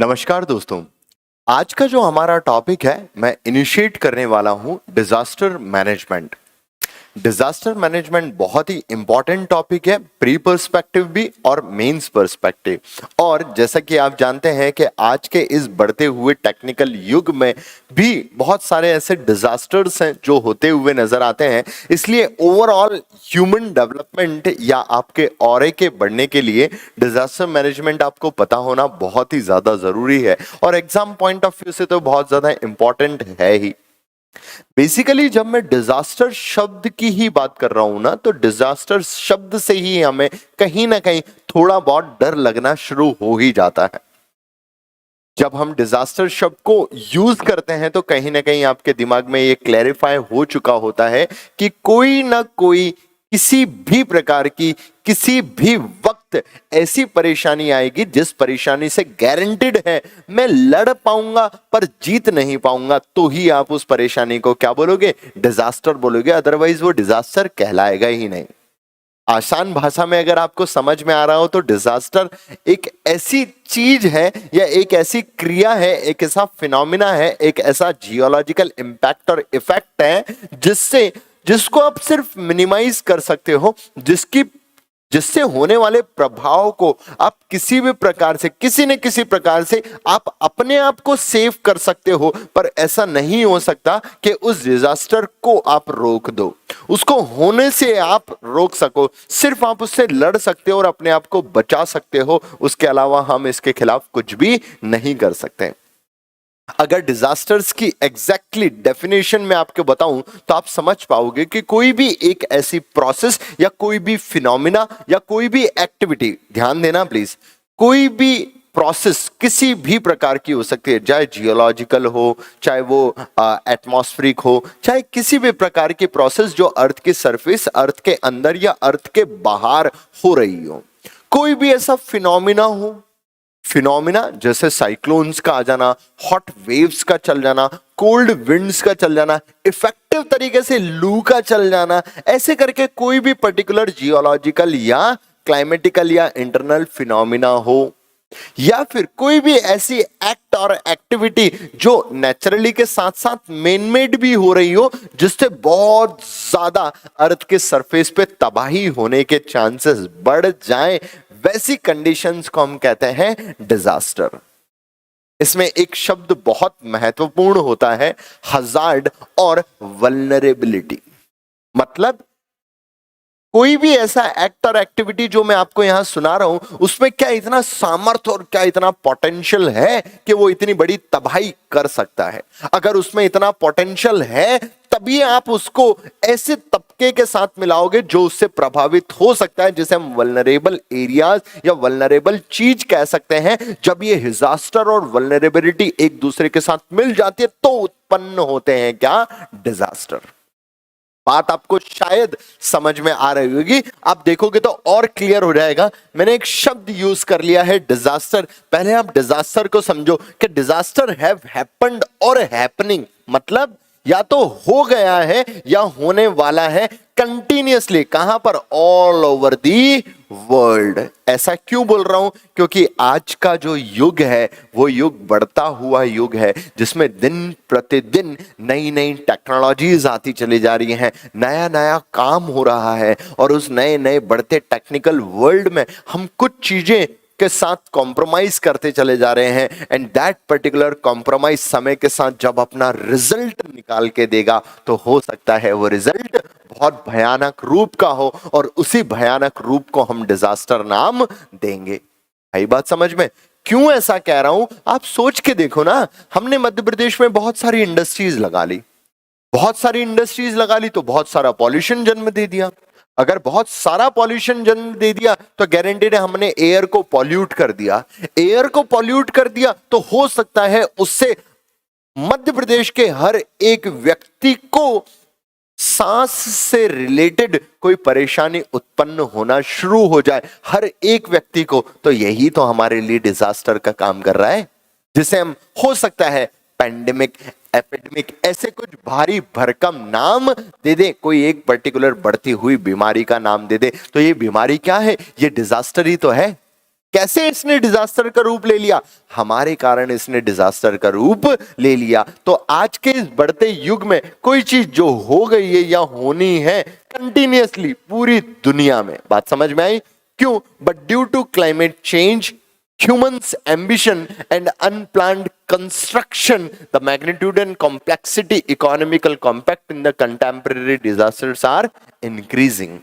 नमस्कार दोस्तों। आज का जो हमारा टॉपिक है मैं इनिशिएट करने वाला हूं डिजास्टर मैनेजमेंट। डिजास्टर मैनेजमेंट बहुत ही इंपॉर्टेंट टॉपिक है, प्री पर्सपेक्टिव भी और मेंस पर्सपेक्टिव। और जैसा कि आप जानते हैं कि आज के इस बढ़ते हुए टेक्निकल युग में भी बहुत सारे ऐसे डिजास्टर्स हैं जो होते हुए नजर आते हैं। इसलिए ओवरऑल ह्यूमन डेवलपमेंट या आपके ऑरे के बढ़ने के लिए डिजास्टर मैनेजमेंट आपको पता होना बहुत ही ज्यादा जरूरी है और एग्जाम पॉइंट ऑफ व्यू से तो बहुत ज्यादा इंपॉर्टेंट है ही। बेसिकली जब मैं डिजास्टर शब्द की ही बात कर रहा हूं ना, तो डिजास्टर शब्द से ही हमें कहीं ना कहीं थोड़ा बहुत डर लगना शुरू हो ही जाता है। जब हम डिजास्टर शब्द को यूज करते हैं तो कहीं ना कहीं आपके दिमाग में ये क्लैरिफाई हो चुका होता है कि कोई ना कोई किसी भी प्रकार की किसी भी वक्त ऐसी परेशानी आएगी जिस परेशानी से गारंटेड है मैं लड़ पाऊंगा पर जीत नहीं पाऊंगा, तो ही आप उस परेशानी को क्या बोलोगे? डिजास्टर बोलोगे। अदरवाइज वो डिजास्टर कहलाएगा ही नहीं। आसान भाषा में अगर आपको समझ में आ रहा हो तो डिजास्टर एक ऐसी चीज है या एक ऐसी क्रिया है, एक ऐसा फिनोमिना है, एक ऐसा जियोलॉजिकल इंपैक्ट और इफेक्ट है जिसको आप सिर्फ मिनिमाइज कर सकते हो, जिससे होने वाले प्रभाव को आप किसी भी प्रकार से किसी न किसी प्रकार से आप अपने आप को सेव कर सकते हो। पर ऐसा नहीं हो सकता कि उस डिजास्टर को आप रोक दो, उसको होने से आप रोक सको। सिर्फ आप उससे लड़ सकते हो और अपने आप को बचा सकते हो, उसके अलावा हम इसके खिलाफ कुछ भी नहीं कर सकते। अगर डिजास्टर्स की एग्जैक्टली डेफिनेशन में आपको बताऊं तो आप समझ पाओगे कि कोई भी एक ऐसी प्रोसेस या कोई भी फिनोमिना या कोई भी एक्टिविटी, ध्यान देना प्लीज, कोई भी प्रोसेस किसी भी प्रकार की हो सकती है, चाहे जियोलॉजिकल हो, चाहे वो एटमॉस्फेरिक हो, चाहे किसी भी प्रकार की प्रोसेस जो अर्थ के सरफेस, अर्थ के अंदर या अर्थ के बाहर हो रही हो। कोई भी ऐसा फिनोमिना जैसे साइक्लोन्स का आ जाना, हॉट वेव्स का चल जाना, कोल्ड विंड्स का चल जाना, इफेक्टिव तरीके से लू का चल जाना, ऐसे करके कोई भी पर्टिकुलर जियोलॉजिकल या क्लाइमेटिकल या इंटरनल फिनोमिना हो, या फिर कोई भी ऐसी एक्ट और एक्टिविटी जो नेचुरली के साथ साथ मैन मेड भी हो रही हो, जिससे बहुत ज्यादा अर्थ के सरफेस पे तबाही होने के चांसेस बढ़ जाएं, वैसी कंडीशंस को हम कहते हैं डिजास्टर। इसमें एक शब्द बहुत महत्वपूर्ण होता है, हजार्ड और वल्नरेबिलिटी। मतलब कोई भी ऐसा एक्ट और एक्टिविटी जो मैं आपको यहां सुना रहा हूं, उसमें क्या इतना सामर्थ्य और क्या इतना पोटेंशियल है कि वो इतनी बड़ी तबाही कर सकता है। अगर उसमें इतना पोटेंशियल है तभी आप उसको ऐसे तबके के साथ मिलाओगे जो उससे प्रभावित हो सकता है, जिसे हम वल्नरेबल एरियाज या वल्नरेबल चीज कह सकते हैं। जब ये डिजास्टर और वल्नरेबिलिटी एक दूसरे के साथ मिल जाती है तो उत्पन्न होते हैं क्या? डिजास्टर। बात आपको शायद समझ में आ रही होगी, आप देखोगे तो और क्लियर हो जाएगा। मैंने एक शब्द यूज कर लिया है डिजास्टर। पहले आप डिजास्टर को समझो कि डिजास्टर हैव हैपेंड और हैपनिंग, मतलब या तो हो गया है या होने वाला है कंटिन्यूअसली। कहां पर? All over the world. ऐसा क्यों बोल रहा हूं? क्योंकि आज का जो युग है वो युग बढ़ता हुआ युग है, जिसमें दिन प्रतिदिन नई नई टेक्नोलॉजीज आती चली जा रही हैं, नया नया काम हो रहा है। और उस नए नए बढ़ते टेक्निकल वर्ल्ड में हम कुछ चीजें के साथ कॉम्प्रोमाइज करते चले जा रहे हैं, एंड दैट पर्टिकुलर कॉम्प्रोमाइज समय के साथ जब अपना रिजल्ट निकाल के देगा तो हो सकता है वो रिजल्ट बहुत भयानक रूप का हो, और उसी भयानक रूप को हम डिजास्टर नाम देंगे। आई बात समझ में? क्यों ऐसा कह रहा हूं आप सोच के देखो ना। हमने मध्य प्रदेश में बहुत सारी इंडस्ट्रीज लगा ली, तो बहुत सारा पॉल्यूशन जन्म दे दिया। अगर बहुत सारा पॉल्यूशन जन्म दे दिया तो गारंटेड है हमने एयर को पॉल्यूट कर दिया। एयर को पॉल्यूट कर दिया तो हो सकता है उससे मध्य प्रदेश के हर एक व्यक्ति को सांस से रिलेटेड कोई परेशानी उत्पन्न होना शुरू हो जाए, हर एक व्यक्ति को। तो यही तो हमारे लिए डिजास्टर का काम कर रहा है, जिसे हम हो सकता है पैंडेमिक, एपिडेमिक, ऐसे कुछ भारी भरकम नाम दे दे, कोई एक पर्टिकुलर बढ़ती हुई बीमारी का नाम दे दे, तो ये बीमारी क्या है? ये डिजास्टर ही तो है। कैसे इसने डिजास्टर का रूप ले लिया? हमारे कारण इसने डिजास्टर का रूप ले लिया। तो आज के इस बढ़ते युग में कोई चीज जो हो गई है या होनी है कंटिन्यूअसली पूरी दुनिया में, बात समझ में आई? क्यों? But due to climate change, humans ambition and unplanned construction, the magnitude and complexity economical compact in the contemporary disasters are increasing.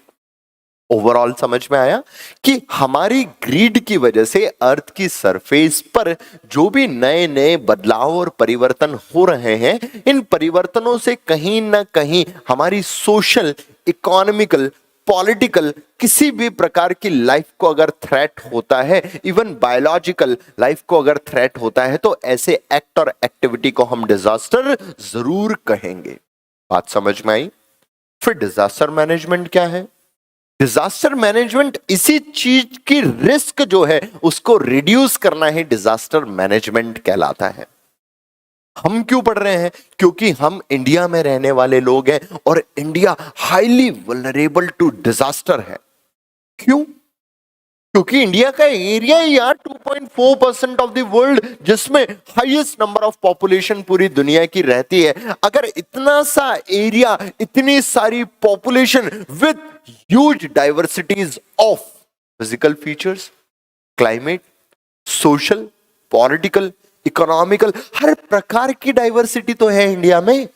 Overall समझ में आया कि हमारी ग्रीड की वजह से अर्थ की सरफेस पर जो भी नए नए बदलाव और परिवर्तन हो रहे हैं, इन परिवर्तनों से कहीं ना कहीं हमारी सोशल, इकोनॉमिकल, पॉलिटिकल किसी भी प्रकार की लाइफ को अगर थ्रेट होता है, इवन बायोलॉजिकल लाइफ को अगर थ्रेट होता है, तो ऐसे एक्ट और एक्टिविटी को हम डिजास्टर जरूर कहेंगे। बात समझ में आई? फिर डिजास्टर मैनेजमेंट क्या है? डिजास्टर मैनेजमेंट इसी चीज की रिस्क जो है उसको रिड्यूस करना ही डिजास्टर मैनेजमेंट कहलाता है। हम क्यों पढ़ रहे हैं? क्योंकि हम इंडिया में रहने वाले लोग हैं और India highly vulnerable to disaster है। क्यों? क्योंकि इंडिया का एरिया ही यार 2.4% ऑफ द वर्ल्ड, जिसमें हाईएस्ट नंबर ऑफ पॉपुलेशन पूरी दुनिया की रहती है। अगर इतना सा एरिया, इतनी सारी population with huge diversities of physical features, climate, social, political, economical, हर प्रकार की डाइवर्सिटी तो है इंडिया में।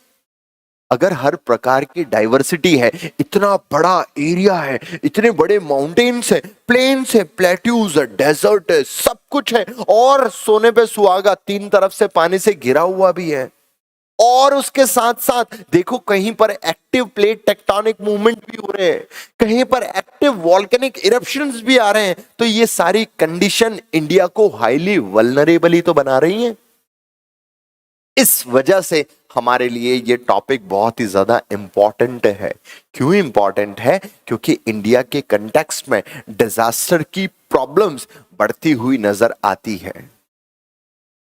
अगर हर प्रकार की डाइवर्सिटी है, इतना बड़ा एरिया है, इतने बड़े माउंटेन्स है, प्लेन्स है, प्लेट्यूज है, डेजर्ट है, सब कुछ है, और सोने पे सुहागा, तीन तरफ से पानी से घिरा हुआ भी है, और उसके साथ साथ देखो कहीं पर एक्टिव प्लेट टेक्टोनिक मूवमेंट भी हो रहे हैं, कहीं पर एक्टिव वॉल्केनिक इरप्शंस भी आ रहे हैं। तो ये सारी कंडीशन इंडिया को हाईली वल्नरेबल ही तो बना रही हैं। इस वजह से हमारे लिए ये टॉपिक बहुत ही ज्यादा इंपॉर्टेंट है। क्यों इंपॉर्टेंट है? क्योंकि इंडिया के कंटेक्स्ट में डिजास्टर की प्रॉब्लम्स बढ़ती हुई नजर आती है।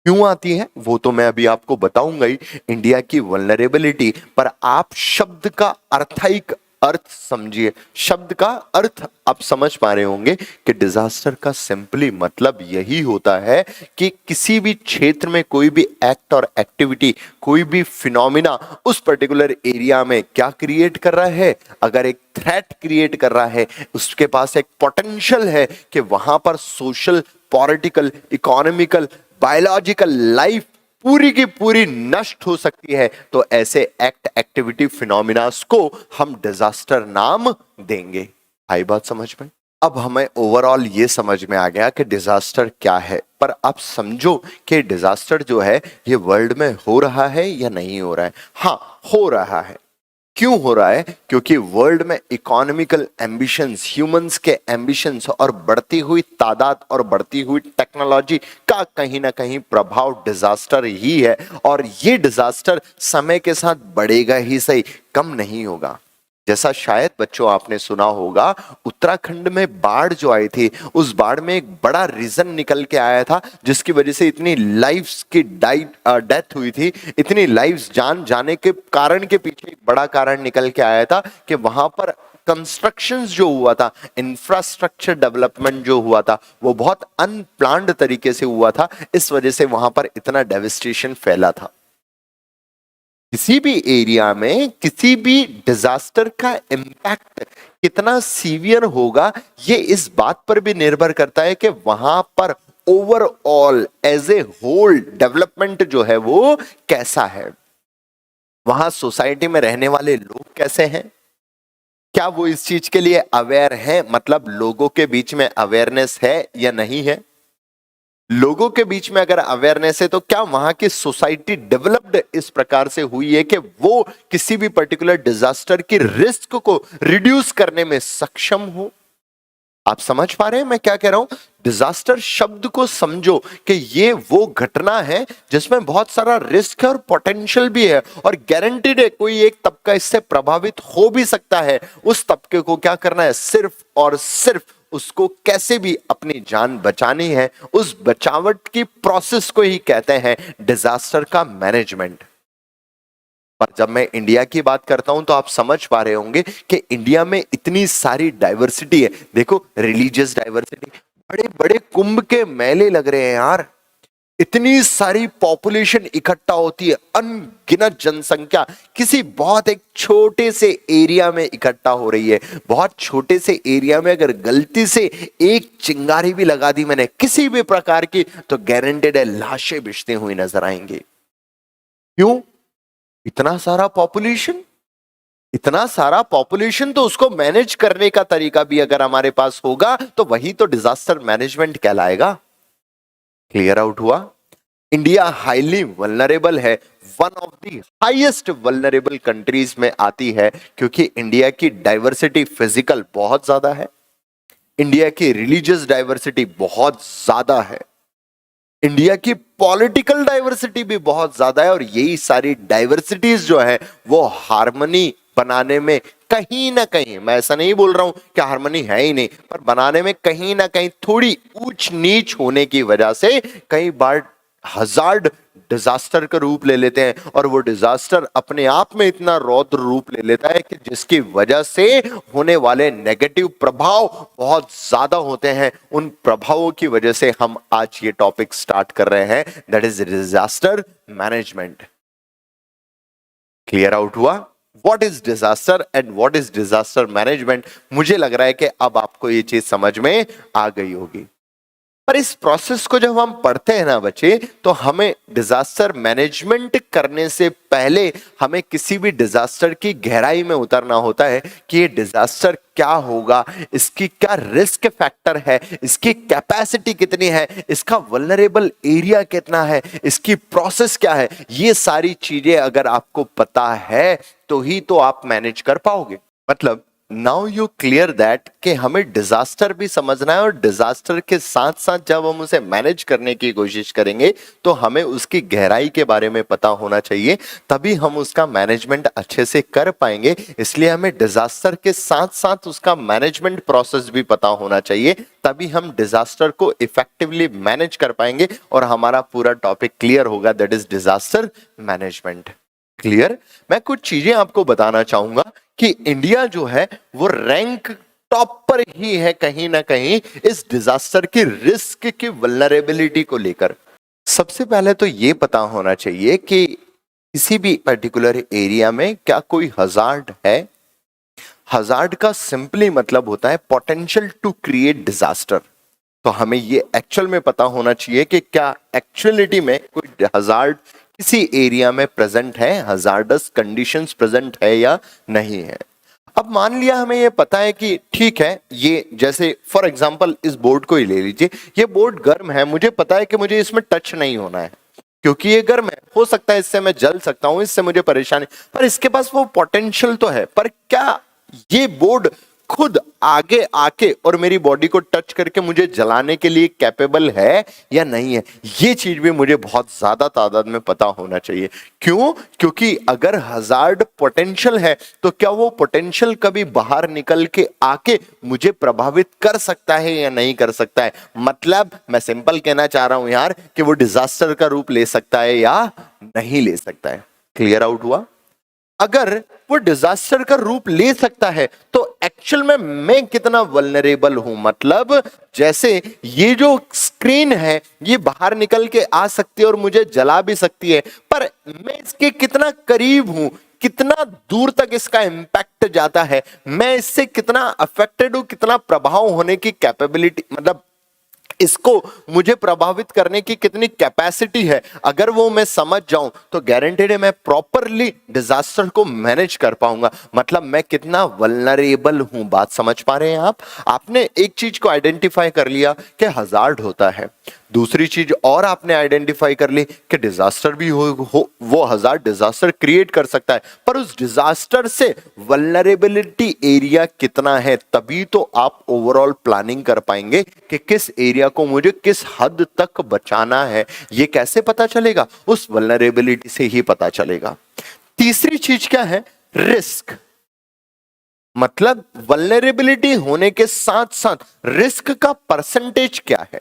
क्यों आती है वो तो मैं अभी आपको बताऊंगा ही। इंडिया की वल्नरेबिलिटी पर आप शब्द का अर्थायिक अर्थ समझिए। शब्द का अर्थ आप समझ पा रहे होंगे कि डिजास्टर का सिंपली मतलब यही होता है कि किसी भी क्षेत्र में कोई भी एक्ट और एक्टिविटी, कोई भी फिनोमिना उस पर्टिकुलर एरिया में क्या क्रिएट कर रहा है। अगर एक थ्रेट क्रिएट कर रहा है, उसके पास एक पोटेंशियल है कि वहां पर social, political, economical, biological life पूरी की पूरी नष्ट हो सकती है, तो ऐसे एक्ट, एक्टिविटी, फिनोमिनास को हम डिजास्टर नाम देंगे। आई बात समझ में? अब हमें ओवरऑल ये समझ में आ गया कि डिजास्टर क्या है, पर आप समझो कि डिजास्टर जो है ये वर्ल्ड में हो रहा है या नहीं हो रहा है? हाँ, हो रहा है। क्यों हो रहा है? क्योंकि वर्ल्ड में इकोनॉमिकल एम्बिशंस, ह्यूमंस के एम्बिशंस और बढ़ती हुई तादाद और बढ़ती हुई टेक्नोलॉजी का कहीं ना कहीं प्रभाव डिजास्टर ही है। और ये डिजास्टर समय के साथ बढ़ेगा ही सही, कम नहीं होगा। जैसा शायद बच्चों आपने सुना होगा, उत्तराखंड में बाढ़ जो आई थी, उस बाढ़ में एक बड़ा रीजन निकल के आया था जिसकी वजह से इतनी लाइव्स की डेथ हुई थी। इतनी लाइव्स जान जाने के कारण के पीछे एक बड़ा कारण निकल के आया था कि वहां पर कंस्ट्रक्शंस जो हुआ था, इंफ्रास्ट्रक्चर डेवलपमेंट जो हुआ था, वो बहुत अनप्लान्ड तरीके से हुआ था। इस वजह से वहां पर इतना डेविस्टेशन फैला था। किसी भी एरिया में किसी भी डिजास्टर का इम्पैक्ट कितना सीवियर होगा, ये इस बात पर भी निर्भर करता है कि वहां पर overall as a whole development जो है वो कैसा है। वहां सोसाइटी में रहने वाले लोग कैसे हैं, क्या वो इस चीज के लिए अवेयर हैं, मतलब लोगों के बीच में अवेयरनेस है या नहीं है। लोगों के बीच में अगर अवेयरनेस है तो क्या वहां की सोसाइटी डेवलप्ड इस प्रकार से हुई है कि वो किसी भी पर्टिकुलर डिजास्टर की रिस्क को रिड्यूस करने में सक्षम हो। आप समझ पा रहे हैं मैं क्या कह रहा हूं? डिजास्टर शब्द को समझो कि ये वो घटना है जिसमें बहुत सारा रिस्क है और पोटेंशियल भी है, और गारंटीड है कोई एक तबका इससे प्रभावित हो भी सकता है। उस तबके को क्या करना है? सिर्फ और सिर्फ उसको कैसे भी अपनी जान बचानी है, उस बचावट की प्रोसेस को ही कहते हैं डिजास्टर का मैनेजमेंट। पर जब मैं इंडिया की बात करता हूं तो आप समझ पा रहे होंगे कि इंडिया में इतनी सारी डाइवर्सिटी है। देखो, रिलीजियस डाइवर्सिटी, बड़े बड़े कुंभ के मेले लग रहे हैं यार, इतनी सारी पॉपुलेशन इकट्ठा होती है, अनगिनत जनसंख्या किसी बहुत एक छोटे से एरिया में इकट्ठा हो रही है। बहुत छोटे से एरिया में अगर गलती से एक चिंगारी भी लगा दी मैंने किसी भी प्रकार की, तो गारंटेड है लाशें बिछते हुए नजर आएंगे। क्यों? इतना सारा पॉपुलेशन, इतना सारा पॉपुलेशन, तो उसको मैनेज करने का तरीका भी अगर हमारे पास होगा तो वही तो डिजास्टर मैनेजमेंट कहलाएगा। क्लियर आउट हुआ? इंडिया हाईली वल्नरेबल है, one of the highest vulnerable countries में आती है, क्योंकि इंडिया की डाइवर्सिटी फिजिकल बहुत ज्यादा है, इंडिया की रिलीजियस डाइवर्सिटी बहुत ज्यादा है, इंडिया की पॉलिटिकल डाइवर्सिटी भी बहुत ज्यादा है, और यही सारी डाइवर्सिटीज जो है वो हार्मनी बनाने में कहीं ना कहीं, मैं ऐसा नहीं बोल रहा हूं कि हार्मनी है ही नहीं, पर बनाने में कहीं ना कहीं थोड़ी ऊंच नीच होने की वजह से कई बार हजार्ड डिजास्टर का रूप ले लेते हैं, और वो डिजास्टर अपने आप में इतना रौद्र रूप ले लेता है कि जिसकी वजह से होने वाले नेगेटिव प्रभाव बहुत ज्यादा होते हैं। उन प्रभावों की वजह से हम आज ये टॉपिक स्टार्ट कर रहे हैं, that is disaster management. Clear out हुआ? What is disaster and what is disaster management? मुझे लग रहा है कि अब आपको ये चीज समझ में आ गई होगी। पर इस प्रोसेस को जब हम पढ़ते हैं ना बच्चे, तो हमें डिजास्टर मैनेजमेंट करने से पहले हमें किसी भी डिजास्टर की गहराई में उतरना होता है कि ये डिजास्टर क्या होगा, इसकी क्या रिस्क फैक्टर है, इसकी कैपेसिटी कितनी है, इसका वल्नरेबल एरिया कितना है, इसकी प्रोसेस क्या है। ये सारी चीजें अगर आपको पता है तो ही तो आप मैनेज कर पाओगे। मतलब नाउ यू क्लियर दैट कि हमें डिजास्टर भी समझना है, और डिजास्टर के साथ साथ जब हम उसे मैनेज करने की कोशिश करेंगे तो हमें उसकी गहराई के बारे में पता होना चाहिए, तभी हम उसका मैनेजमेंट अच्छे से कर पाएंगे। इसलिए हमें डिजास्टर के साथ साथ उसका मैनेजमेंट प्रोसेस भी पता होना चाहिए, तभी हम डिजास्टर को इफेक्टिवली मैनेज कर पाएंगे और हमारा पूरा टॉपिक क्लियर होगा, that is disaster management. Clear? मैं कुछ चीजें आपको बताना चाहूंगा कि इंडिया जो है वो रैंक टॉप पर ही है कहीं ना कहीं इस डिजास्टर की रिस्क की वल्नरेबिलिटी को लेकर। सबसे पहले तो ये पता होना चाहिए कि किसी भी पर्टिकुलर एरिया में क्या कोई हजार्ड है। हजार्ड का सिंपली मतलब होता है पोटेंशियल टू क्रिएट डिजास्टर। तो हमें ये एक्चुअल में पता होना चाहिए कि क्या एक्चुअलिटी में कोई हजार्ड किसी एरिया में प्रेजेंट है, हजार्डस कंडीशंस प्रेजेंट है या नहीं है। अब मान लिया हमें ये पता है कि ठीक है, ये जैसे फॉर एग्जांपल इस बोर्ड को ही ले लीजिए, ये बोर्ड गर्म है, मुझे पता है कि मुझे इसमें टच नहीं होना है क्योंकि ये गर्म है, हो सकता है इससे मैं जल सकता हूं, इससे मुझे परेशानी, पर इसके पास वो पोटेंशियल तो है। पर क्या ये बोर्ड खुद आगे आके और मेरी बॉडी को टच करके मुझे जलाने के लिए कैपेबल है या नहीं है, ये चीज भी मुझे बहुत ज्यादा तादाद में पता होना चाहिए। क्यों? क्योंकि अगर हजार्ड पोटेंशियल है तो क्या वो पोटेंशियल कभी बाहर निकल के आके मुझे प्रभावित कर सकता है या नहीं कर सकता है। मतलब मैं सिंपल कहना चाह रहा हूं यार कि वो डिजास्टर का रूप ले सकता है या नहीं ले सकता है। क्लियर आउट हुआ? अगर वो डिजास्टर का रूप ले सकता है तो एक्चुअल में मैं कितना वल्नरेबल हूं। मतलब जैसे ये जो स्क्रीन है ये बाहर निकल के आ सकती है और मुझे जला भी सकती है, पर मैं इसके कितना करीब हूं, कितना दूर तक इसका इंपैक्ट जाता है, मैं इससे कितना अफेक्टेड हूं, कितना प्रभाव होने की कैपेबिलिटी, मतलब इसको मुझे प्रभावित करने की कितनी कैपेसिटी है, अगर वो मैं समझ जाऊं तो गारंटेड है मैं प्रॉपरली डिजास्टर को मैनेज कर पाऊंगा। मतलब मैं कितना वल्नरेबल हूं। बात समझ पा रहे हैं आप? आपने एक चीज को आइडेंटिफाई कर लिया कि हजार्ड होता है, दूसरी चीज और आपने आइडेंटिफाई कर ली कि डिजास्टर भी हो वो हजार्ड डिजास्टर क्रिएट कर सकता है, पर उस डिजास्टर से वल्नरेबिलिटी एरिया कितना है, तभी तो आप ओवरऑल प्लानिंग कर पाएंगे कि किस एरिया को मुझे किस हद तक बचाना है। ये कैसे पता चलेगा? उस वल्नरेबिलिटी से ही पता चलेगा। तीसरी चीज क्या है? रिस्क। मतलब वल्नरेबिलिटी होने के साथ साथ रिस्क का परसेंटेज क्या है।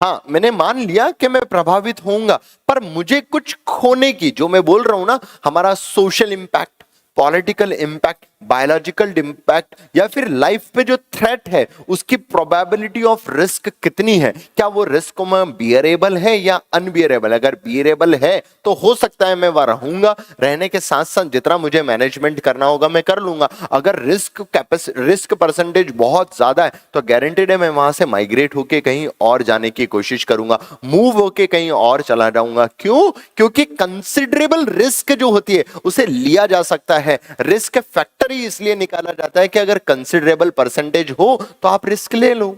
हाँ, मैंने मान लिया कि मैं प्रभावित होऊंगा, पर मुझे कुछ खोने की, जो मैं बोल रहा हूं ना, हमारा social impact, political impact, biological impact या फिर लाइफ पे जो थ्रेट है उसकी प्रोबेबिलिटी ऑफ रिस्क कितनी है, क्या वो रिस्क में बियरेबल है या अनबियरेबल। अगर बियरेबल है तो हो सकता है मैं वहां रहूंगा, रहने के साथ साथ जितना मुझे मैनेजमेंट करना होगा मैं कर लूंगा। अगर रिस्क परसेंटेज बहुत ज्यादा है तो गारंटेड है मैं वहां से माइग्रेट होके कहीं और जाने की कोशिश करूंगा, मूव होके कहीं और चला जाऊंगा। क्यों? क्योंकि कंसिडरेबल रिस्क जो होती है उसे लिया जा सकता है। रिस्क फैक्टर ही इसलिए निकाला जाता है कि अगर कंसिडरेबल परसेंटेज हो तो आप रिस्क ले लो,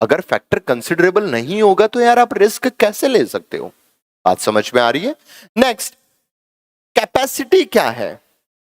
अगर फैक्टर कंसिडरेबल नहीं होगा तो यार आप रिस्क कैसे ले सकते हो। बात समझ में आ रही है? नेक्स्ट, कैपेसिटी क्या है,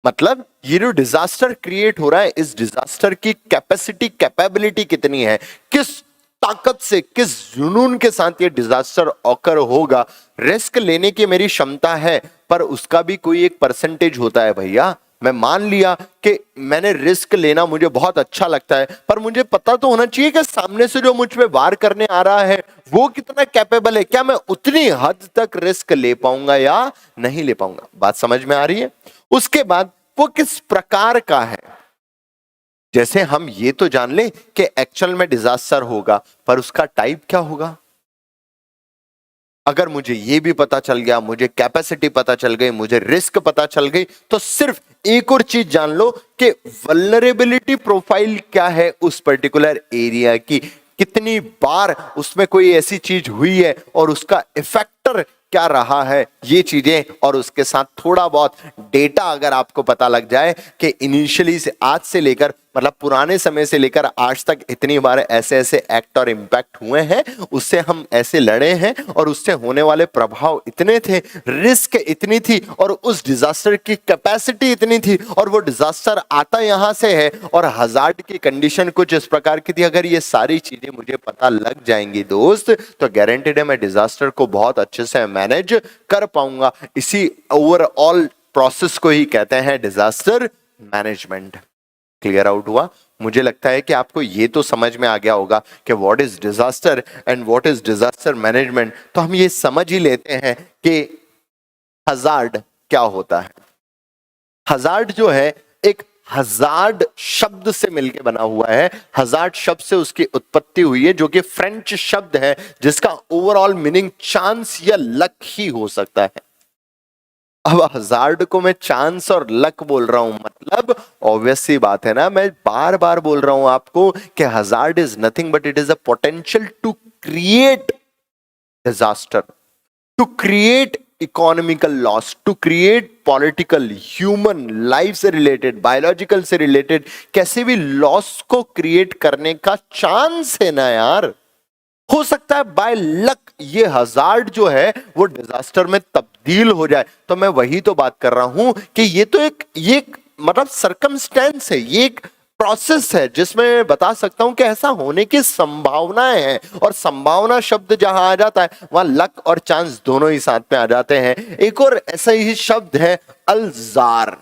मतलब ये जो डिजास्टर क्रिएट हो रहा है इस डिजास्टर की कैपेसिटी कैपेबिलिटी कितनी है, किस ताकत से किस जुनून के साथ ये डिजास्टर ऑकर होगा। रिस्क लेने की मेरी क्षमता है पर उसका भी कोई एक परसेंटेज होता है भैया। मैं मान लिया कि मैंने रिस्क लेना मुझे बहुत अच्छा लगता है, पर मुझे पता तो होना चाहिए कि सामने से जो मुझ पे वार करने आ रहा है वो कितना कैपेबल है, क्या मैं उतनी हद तक रिस्क ले पाऊंगा या नहीं ले पाऊंगा। बात समझ में आ रही है? उसके बाद वो किस प्रकार का है, जैसे हम ये तो जान ले कि एक्चुअल में डिजास्टर होगा पर उसका टाइप क्या होगा। अगर मुझे ये भी पता चल गया, मुझे कैपेसिटी पता चल गई, मुझे रिस्क पता चल गई, तो सिर्फ एक और चीज जान लो कि वल्नरेबिलिटी प्रोफाइल क्या है उस पर्टिकुलर एरिया की, कितनी बार उसमें कोई ऐसी चीज हुई है और उसका इफेक्टर क्या रहा है, ये चीजें और उसके साथ थोड़ा बहुत डेटा अगर आपको पता लग जाए कि इनिशियली से आज से लेकर मतलब पुराने समय से लेकर आज तक इतनी बार ऐसे ऐसे एक्ट और इम्पैक्ट हुए हैं, उससे हम ऐसे लड़े हैं और उससे होने वाले प्रभाव इतने थे, रिस्क इतनी थी और उस डिजास्टर की कैपेसिटी इतनी थी और वो डिजास्टर आता यहां से है और हजार्ड की कंडीशन कुछ इस प्रकार की थी। अगर ये सारी चीजें मुझे पता लग जाएंगी दोस्त तो गारंटेड है मैं डिजास्टर को बहुत अच्छे से मैनेज कर पाऊंगा। इसी ओवरऑल प्रोसेस को ही कहते हैं डिजास्टर मैनेजमेंट। क्लियर आउट हुआ? मुझे लगता है कि आपको ये तो समझ में आ गया होगा कि what is disaster and what is disaster management. तो हम ये समझ ही लेते हैं कि हजार्ड क्या होता है। हजार्ड जो है एक हजार्ड शब्द से मिलकर बना हुआ है। हजार्ड शब्द से उसकी उत्पत्ति हुई है जो कि फ्रेंच शब्द है जिसका ओवरऑल मीनिंग चांस या लक ही हो सकता है। अब हजार्ड को मैं चांस और लक बोल रहा हूं, मतलब ऑब्वियस सी बात है ना, मैं बार बार बोल रहा हूं आपको कि hazard is nothing but it is a potential to create disaster, to create economical loss, to create political, human life से रिलेटेड, बायोलॉजिकल से रिलेटेड कैसे भी लॉस को क्रिएट करने का चांस है ना यार। हो सकता है बाय लक ये हजार्ड जो है वो डिजास्टर में तब्दील हो जाए। तो मैं वही तो बात कर रहा हूं कि ये तो ये मतलब सरकमस्टेंस है, ये एक प्रोसेस है जिसमें मैं बता सकता हूं कि ऐसा होने की संभावनाएं हैं और संभावना शब्द जहां आ जाता है वहां लक और चांस दोनों ही साथ में आ जाते हैं। एक और ऐसा ही शब्द है अल्जार,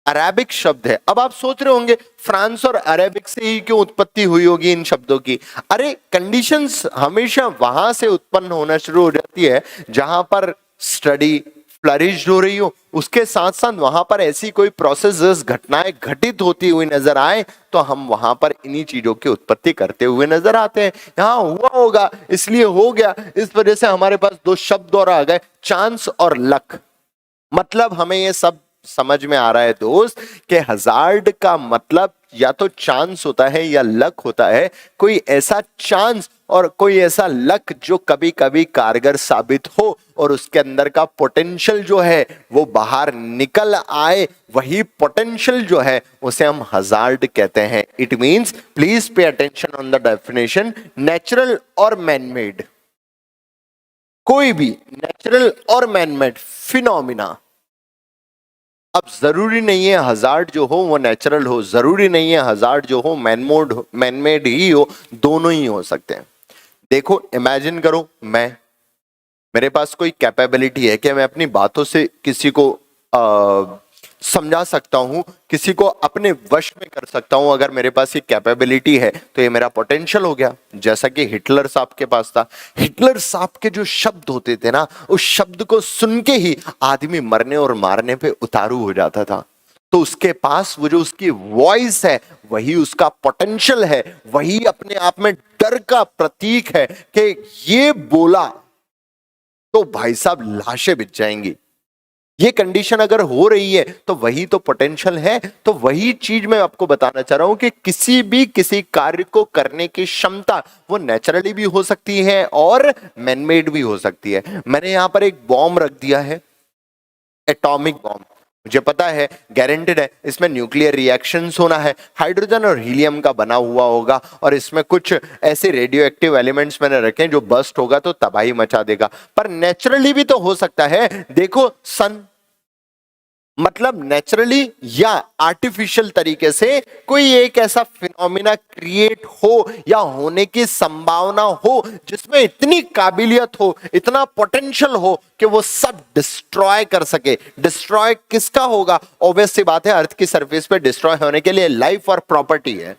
अरेबिक शब्द है। अब आप सोच रहे होंगे फ्रांस और अरेबिक से ही क्यों उत्पत्ति हुई होगी इन शब्दों की। अरे कंडीशंस हमेशा वहां से उत्पन्न होना शुरू हो जाती है जहां पर स्टडी फ्लरिश हो रही हो, उसके साथ साथ वहां पर ऐसी कोई प्रोसेस घटनाएं घटित होती हुई नजर आए तो हम वहां पर इन्हीं चीजों की उत्पत्ति करते हुए नजर आते हैं। यहाँ हुआ होगा इसलिए हो गया, इस वजह से हमारे पास दो शब्द और आ गए, चांस और लक। मतलब हमें ये सब समझ में आ रहा है दोस्त कि हजार्ड का मतलब या तो चांस होता है या लक होता है, कोई ऐसा चांस और कोई ऐसा लक जो कभी कभी कारगर साबित हो और उसके अंदर का पोटेंशियल जो है वो बाहर निकल आए, वही पोटेंशियल जो है उसे हम हजार्ड कहते हैं। It means, please pay attention on the definition, natural और मैनमेड, कोई भी नेचुरल और मैनमेड फिनोमिना। अब जरूरी नहीं है हजार्ड जो हो वो नेचुरल हो, जरूरी नहीं है हजार्ड जो हो मैनमेड ही हो, दोनों ही हो सकते हैं। देखो इमेजिन करो मेरे पास कोई कैपेबिलिटी है कि मैं अपनी बातों से किसी को समझा सकता हूं, किसी को अपने वश में कर सकता हूं। अगर मेरे पास ये कैपेबिलिटी है तो ये मेरा पोटेंशियल हो गया, जैसा कि हिटलर साहब के पास था। हिटलर साहब के जो शब्द होते थे ना, उस शब्द को सुन के ही आदमी मरने और मारने पे उतारू हो जाता था। तो उसके पास वो जो उसकी वॉइस है वही उसका पोटेंशियल है, वही अपने आप में डर का प्रतीक है कि ये बोला तो भाई साहब लाशें बिछ जाएंगी। ये कंडीशन अगर हो रही है तो वही तो पोटेंशियल है। तो वही चीज मैं आपको बताना चाह रहा हूं कि किसी कार्य को करने की क्षमता वो नेचुरली भी हो सकती है और मैनमेड भी हो सकती है। मैंने यहां पर एक बॉम्ब रख दिया है, एटॉमिक बॉम्ब, मुझे पता है गारंटेड है इसमें न्यूक्लियर रिएक्शंस होना है, हाइड्रोजन और हीलियम का बना हुआ होगा और इसमें कुछ ऐसे रेडियो एक्टिव एलिमेंट्स मैंने रखे हैं जो बस्ट होगा तो तबाही मचा देगा। पर नेचुरली भी तो हो सकता है। देखो सन, मतलब नेचुरली या आर्टिफिशियल तरीके से कोई एक ऐसा फिनोमिना क्रिएट हो या होने की संभावना हो जिसमें इतनी काबिलियत हो, इतना पोटेंशियल हो कि वो सब डिस्ट्रॉय कर सके। डिस्ट्रॉय किसका होगा? ऑब्वियस सी बात है, अर्थ की सरफेस पे डिस्ट्रॉय होने के लिए लाइफ और प्रॉपर्टी है।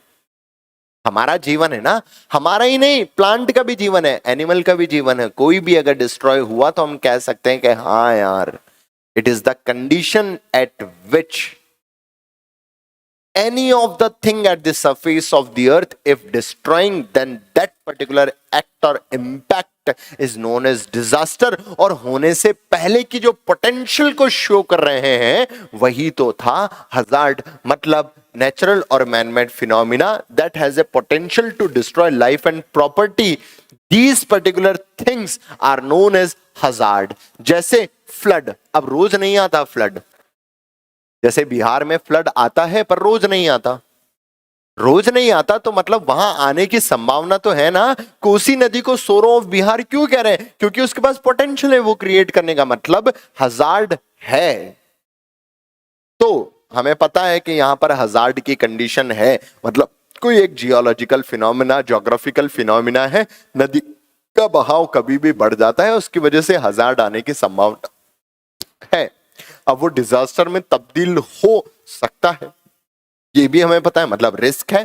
हमारा जीवन है ना, हमारा ही नहीं प्लांट का भी जीवन है, एनिमल का भी जीवन है। कोई भी अगर डिस्ट्रॉय हुआ तो हम कह सकते हैं कि हाँ यार, it is the condition at which any of the thing at the surface of the earth if destroying, then that particular act or impact is known as disaster। और होने से पहले की जो पोटेंशियल को शो कर रहे हैं वही तो था हजार्ड, मतलब नेचुरल और manmade phenomena that has a potential to destroy life and property। These particular things are known as hazard। जैसे फ्लड, अब रोज नहीं आता फ्लड, जैसे बिहार में फ्लड आता है पर रोज नहीं आता। रोज नहीं आता तो मतलब वहां आने की संभावना तो है ना। कोसी नदी को सोरो ऑफ बिहार क्यों कह रहे हैं? क्योंकि उसके पास पोटेंशियल है वो क्रिएट करने का, मतलब हजार्ड है। तो हमें पता है कि यहां पर हजार्ड की कंडीशन है, मतलब कोई एक जियोलॉजिकल फिनोमिना, ज्योग्राफिकल फिनोमिना है, नदी का बहाव कभी भी बढ़ जाता है, उसकी वजह से हजार्ड आने की संभावना है। अब वो डिजास्टर में तब्दील हो सकता है ये भी हमें पता है, मतलब रिस्क है।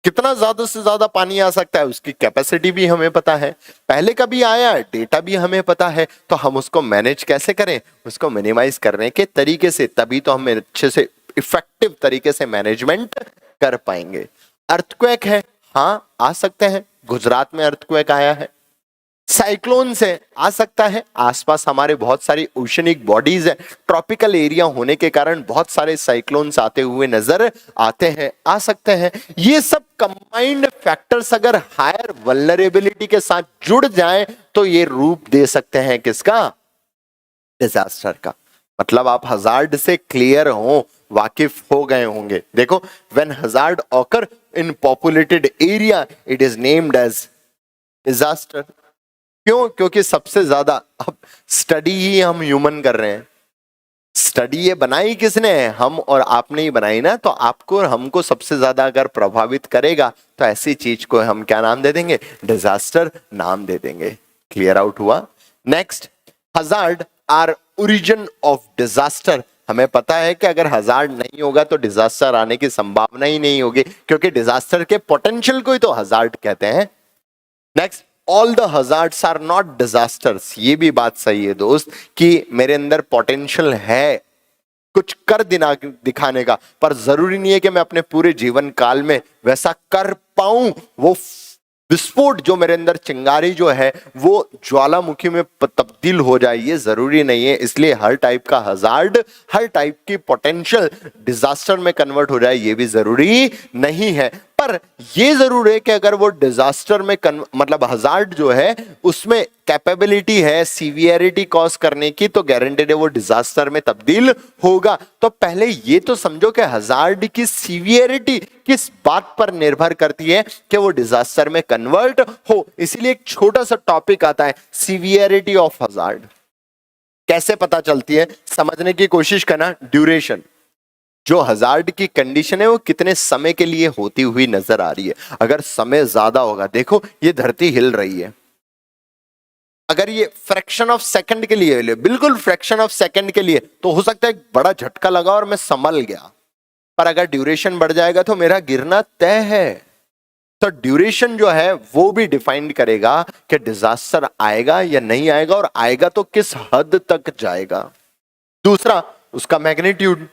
कितना ज्यादा से ज्यादा पानी आ सकता है उसकी कैपेसिटी भी हमें पता है, पहले का भी आया है, डेटा भी हमें पता है। तो हम उसको मैनेज कैसे करें, उसको मिनिमाइज करने के तरीके से, तभी तो हम अच्छे से इफेक्टिव तरीके से मैनेजमेंट कर पाएंगे। अर्थक्वेक है, हाँ आ सकते हैं, गुजरात में अर्थक्वेक आया है। साइक्लोन से आ सकता है, आसपास हमारे बहुत सारी ओशनिक बॉडीज है, ट्रॉपिकल एरिया होने के कारण बहुत सारे साइक्लोन्स आते हुए नजर आते हैं, आ सकते हैं। ये सब कंबाइंड फैक्टर्स अगर हायर वल्नरेबिलिटी के साथ जुड़ जाएं तो ये रूप दे सकते हैं किसका? डिजास्टर का। मतलब आप हजार्ड से क्लियर हो, वाकिफ हो गए होंगे। देखो, when hazard occur in populated area it is named as disaster. क्यों? क्योंकि सबसे ज्यादा अब स्टडी ही हम ह्यूमन कर रहे हैं। स्टडी ये बनाई किसने है? हम और आपने ही बनाई ना। तो आपको और हमको सबसे ज्यादा अगर प्रभावित करेगा तो ऐसी चीज को हम क्या नाम दे देंगे? डिजास्टर नाम दे देंगे। क्लियर आउट हुआ? Next, hazard are origin of disaster. हमें पता है कि अगर हजार्ड नहीं होगा तो डिजास्टर आने की संभावना ही नहीं होगी, क्योंकि डिजास्टर के पोटेंशियल को ही तो हजार्ड कहते हैं। Next, all the hazards are not disasters. ये भी बात सही है दोस्त कि मेरे अंदर पोटेंशियल है कुछ कर दिखाने का, पर जरूरी नहीं है कि मैं अपने पूरे जीवन काल में वैसा कर पाऊं। वो विस्फोट जो मेरे अंदर, चिंगारी जो है वो ज्वालामुखी में तब्दील हो जाए, ये जरूरी नहीं है। इसलिए हर टाइप का हजार्ड, हर टाइप की पोटेंशियल डिजास्टर में कन्वर्ट हो जाए, ये भी जरूरी नहीं है। पर ये जरूर है कि अगर वो डिजास्टर में मतलब हजार्ड जो है उसमें कैपेबिलिटी है सीवियरिटी कॉज करने की, तो गारंटेड है वो डिजास्टर में तब्दील होगा। तो पहले ये तो समझो कि हजार्ड की सीवियरिटी किस बात पर निर्भर करती है कि वो डिजास्टर में कन्वर्ट हो। इसीलिए एक छोटा सा टॉपिक आता है, सीवियरिटी ऑफ हजार्ड। कैसे पता चलती है, समझने की कोशिश करना। ड्यूरेशन, जो हजार्ड की कंडीशन है वो कितने समय के लिए होती हुई नजर आ रही है। अगर समय ज्यादा होगा, देखो ये धरती हिल रही है, अगर ये फ्रैक्शन ऑफ सेकंड के लिए, बिल्कुल फ्रैक्शन ऑफ सेकंड के लिए, तो हो सकता है एक बड़ा झटका लगा और मैं संभल गया। पर अगर ड्यूरेशन बढ़ जाएगा तो मेरा गिरना तय है। तो ड्यूरेशन जो है वो भी डिफाइन करेगा कि डिजास्टर आएगा या नहीं आएगा, और आएगा तो किस हद तक जाएगा। दूसरा, उसका मैग्नीट्यूड,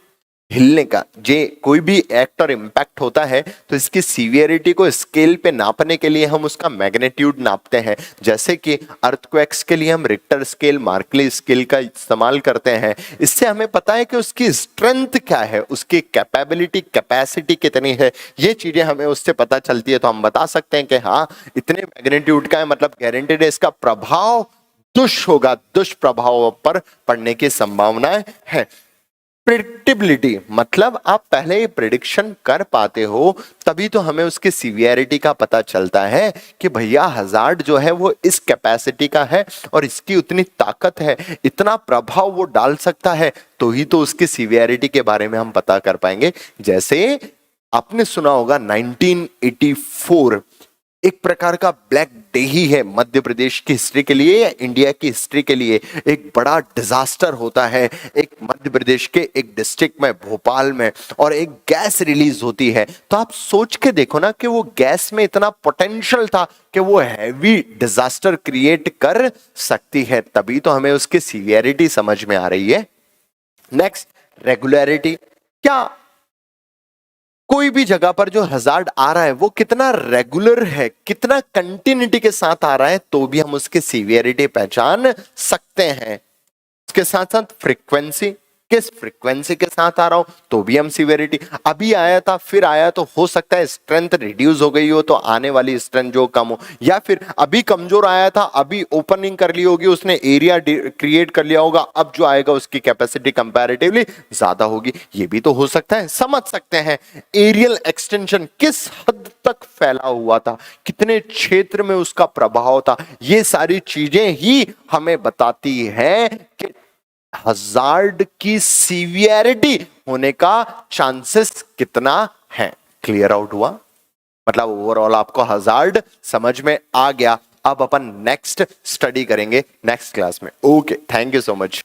हिलने का, जे कोई भी एक्ट और इम्पैक्ट होता है तो इसकी सीवियरिटी को स्केल पे नापने के लिए हम उसका मैग्नीट्यूड नापते हैं। जैसे कि अर्थक्वेक्स के लिए हम रिक्टर स्केल, मार्कली स्केल का इस्तेमाल करते हैं। इससे हमें पता है कि उसकी स्ट्रेंथ क्या है, उसकी कैपेबिलिटी, कैपेसिटी कितनी है, ये चीजें हमें उससे पता चलती है। तो हम बता सकते हैं कि हाँ इतने मैग्नीट्यूड का है, मतलब गारंटेड है इसका प्रभाव दुष्प्रभाव पर पड़ने की संभावनाएं है। प्रिडिक्टेबिलिटी मतलब आप पहले ही प्रिडिक्शन कर पाते हो, तभी तो हमें उसकी सीवियरिटी का पता चलता है कि भैया हजार्ड जो है वो इस कैपेसिटी का है और इसकी उतनी ताकत है, इतना प्रभाव वो डाल सकता है, तो ही तो उसकी सीवियरिटी के बारे में हम पता कर पाएंगे। जैसे आपने सुना होगा 1984 एक प्रकार का ब्लैक डे ही है मध्य प्रदेश की हिस्ट्री के लिए या इंडिया की हिस्ट्री के लिए। एक बड़ा डिजास्टर होता है एक मध्य प्रदेश के एक डिस्ट्रिक्ट में, भोपाल में, और एक गैस रिलीज होती है। तो आप सोच के देखो ना कि वो गैस में इतना पोटेंशियल था कि वो हैवी डिजास्टर क्रिएट कर सकती है, तभी तो हमें उसकी सीवियरिटी समझ में आ रही है। Next, regularity. क्या कोई भी जगह पर जो हजार्ड आ रहा है वो कितना रेगुलर है, कितना कंटिन्यूटी के साथ आ रहा है, तो भी हम उसकी सीवियरिटी पहचान सकते हैं। उसके साथ साथ फ्रीक्वेंसी, किस फ्रीक्वेंसी के साथ आ रहा हूं तो भी हम सीवियरिटी, अभी आया था फिर आया तो हो सकता है स्ट्रेंथ रिड्यूस हो गई हो तो आने वाली स्ट्रेंथ जो कम हो, या फिर अभी कमजोर आया था अभी ओपनिंग कर ली होगी उसने, एरिया क्रिएट कर लिया होगा, अब जो आएगा उसकी कैपेसिटी कंपैरेटिवली ज्यादा होगी, ये भी तो हो सकता है। समझ सकते हैं एरियल एक्सटेंशन किस हद तक फैला हुआ था, कितने क्षेत्र में उसका प्रभाव था, ये सारी चीजें ही हमें बताती है कि हजार्ड की सीवियरिटी होने का चांसेस कितना है। क्लियर आउट हुआ, मतलब ओवरऑल आपको हजार्ड समझ में आ गया। अब अपन नेक्स्ट स्टडी करेंगे नेक्स्ट क्लास में। Okay, thank you so much.